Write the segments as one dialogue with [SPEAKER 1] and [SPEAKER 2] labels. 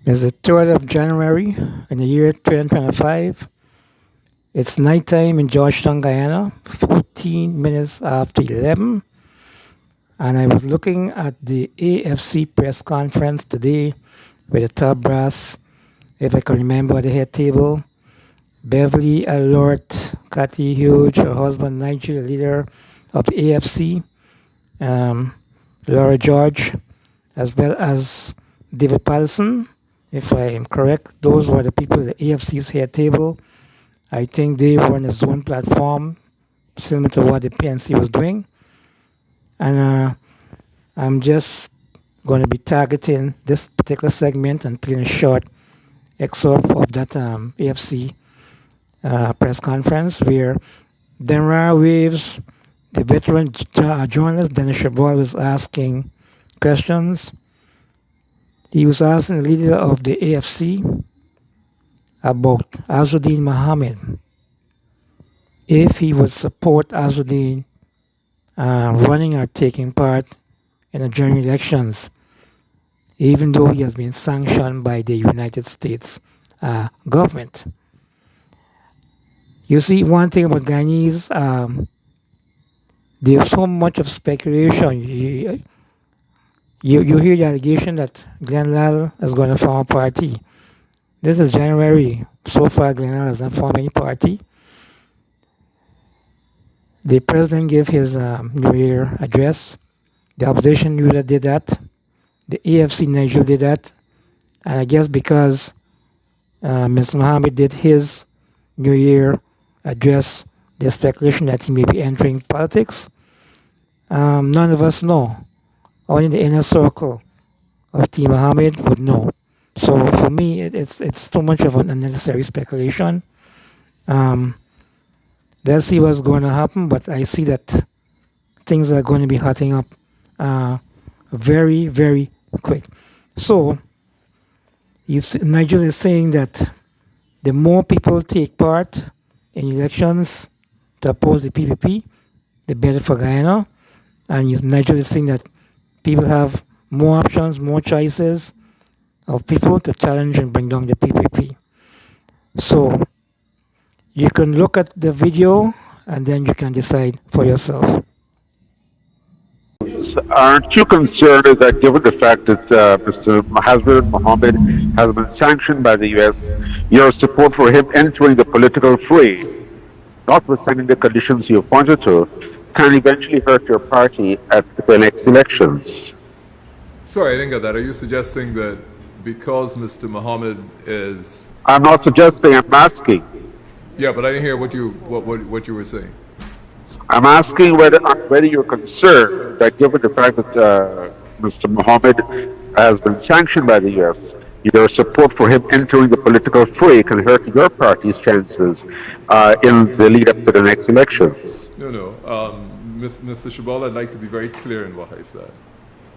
[SPEAKER 1] It's the 3rd of January in the year 2025. It's nighttime in Georgetown, Guyana, 14 minutes after 11. And I was looking at the AFC press conference today with the top brass, if I can remember the head table. Beverly Alert, Cathy Hughes, her husband Nigel, the leader of the AFC, Laura George, as well as David Patterson, if I am correct. Those were the people at the AFC's head table. I think they were on a Zoom platform, similar to what the PNC was doing. And I'm just going to be targeting this particular segment and playing a short excerpt of that AFC press conference where DEMERARA Waves, the veteran journalist Dennis CHABROL, was asking questions. He was asking the leader of the AFC about Azzuddin Mohamed, if he would support Azzuddin running or taking part in the general elections, even though he has been sanctioned by the United States government. You see, one thing about Guyanese, there's so much of speculation. You hear the allegation that Glenn Lal is going to form a party. This is January. So far, Glenn Lal has not formed any party. The president gave his New Year address. The opposition leader did that. The AFC Nigel did that. And I guess because Mr. Mohamed did his New Year address, there's speculation that he may be entering politics. None of us know. Only the inner circle of T. Mohamed would know. So for me, it's too much of an unnecessary speculation. Let's see what's going to happen, but I see that things are going to be hotting up very, very quick. So Nigel is saying that the more people take part in elections to oppose the PPP, the better for Guyana. And Nigel is saying that people have more options, more choices of people to challenge and bring down the PPP. So you can look at the video and then you can decide for yourself.
[SPEAKER 2] Aren't you concerned that given the fact that Mr. Mohammed has been sanctioned by the US, your support for him entering the political fray, notwithstanding the conditions you pointed to, can eventually hurt your party at the next elections?
[SPEAKER 3] Sorry, I didn't get that. Are you suggesting that because Mr. Mohammed is...
[SPEAKER 2] I'm not suggesting, I'm asking.
[SPEAKER 3] Yeah, but I didn't hear what you were saying.
[SPEAKER 2] I'm asking whether you're concerned that given the fact that Mr. Mohammed has been sanctioned by the US, your support for him entering the political fray can hurt your party's chances in the lead up to the next elections.
[SPEAKER 3] No. Mr. Chabral, I'd like to be very clear in what I said.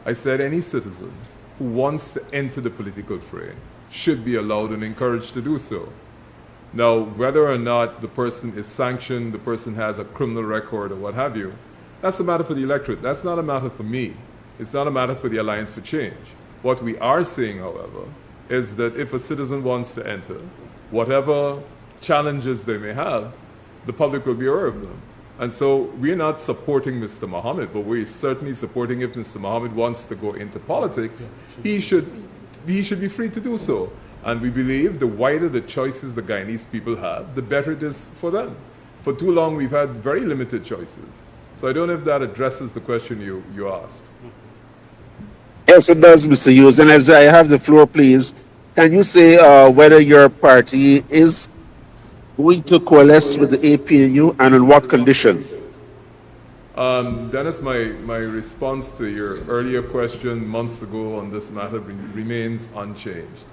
[SPEAKER 3] I said any citizen who wants to enter the political fray should be allowed and encouraged to do so. Now, whether or not the person is sanctioned, the person has a criminal record or what have you, that's a matter for the electorate. That's not a matter for me. It's not a matter for the Alliance for Change. What we are saying, however, is that if a citizen wants to enter, whatever challenges they may have, the public will be aware of them. And so we're not supporting Mr. Mohammed, but we're certainly supporting if Mr. Mohammed wants to go into politics, he should be free to do so. And we believe the wider the choices the Guyanese people have, the better it is for them. For too long, we've had very limited choices. So I don't know if that addresses the question you asked.
[SPEAKER 4] Yes, it does, Mr. Hughes. And as I have the floor, please, can you say whether your party is going to coalesce with the APNU and on what conditions?
[SPEAKER 3] Dennis, my response to your earlier question months ago on this matter remains unchanged.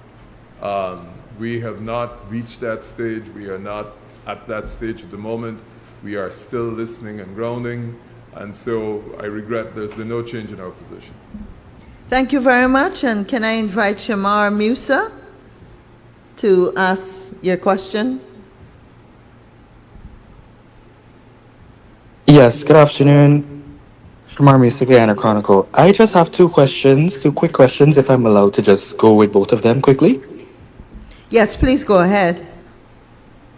[SPEAKER 3] We have not reached that stage. We are not at that stage at the moment. We are still listening and grounding. And so I regret there's been no change in our position.
[SPEAKER 5] Thank you very much. And can I invite Shamar Musa to ask your question?
[SPEAKER 6] Yes, good afternoon. From our Music Guyana Chronicle. I just have two questions, two quick questions, if I'm allowed to just go with both of them quickly.
[SPEAKER 5] Yes, please go ahead.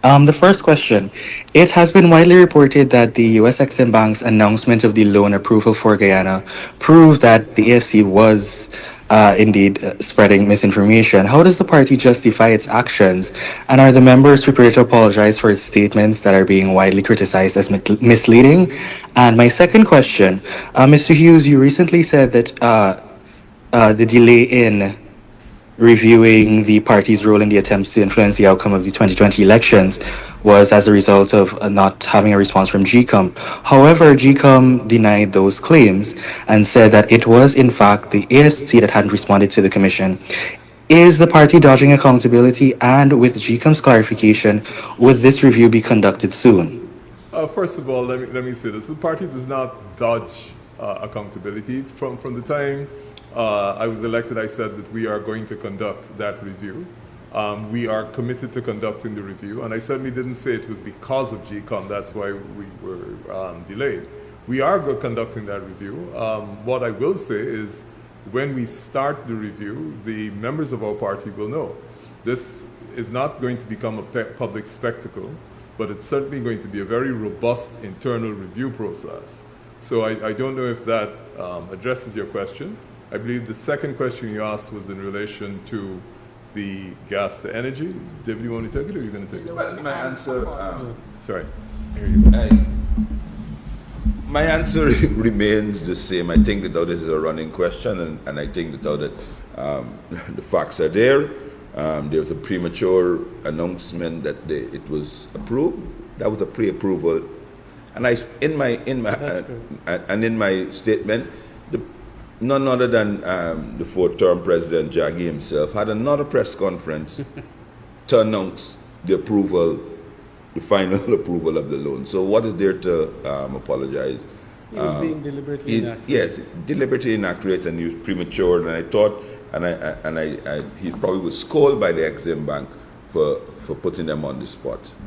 [SPEAKER 6] The first question. It has been widely reported that the US Exim Bank's announcement of the loan approval for Guyana proves that the AFC was indeed spreading misinformation. How does the party justify its actions? And are the members prepared to apologize for its statements that are being widely criticized as misleading? And my second question, Mr. Hughes, you recently said that the delay in reviewing the party's role in the attempts to influence the outcome of the 2020 elections was as a result of not having a response from GCOM. However, GCOM denied those claims and said that it was, in fact, the ASC that hadn't responded to the commission. Is the party dodging accountability? And with GCOM's clarification, would this review be conducted soon?
[SPEAKER 3] First of all, let me say this. The party does not dodge accountability. From the time I was elected, I said that we are going to conduct that review. We are committed to conducting the review, and I certainly didn't say it was because of GCOM, that's why we were delayed. We are conducting that review. What I will say is when we start the review, the members of our party will know. This is not going to become a public spectacle, but it's certainly going to be a very robust internal review process. So I don't know if that addresses your question. I believe the second question you asked was in relation to the gas to energy. David, you want to take it or are you going to take it?
[SPEAKER 7] Well, my answer,
[SPEAKER 3] Sorry. Here you go.
[SPEAKER 7] my answer remains the same. I think that though this is a running question, and I think that though that the facts are there. There was a premature announcement that it was approved. That was a pre-approval, and in my statement, none other than the fourth-term President Jaggi himself had another press conference to announce the approval, the final approval of the loan. So what is there to apologize?
[SPEAKER 8] He was being deliberately inaccurate.
[SPEAKER 7] Yes, deliberately inaccurate, and he was premature. And I thought, he probably was scolded by the Exim Bank for putting them on the spot.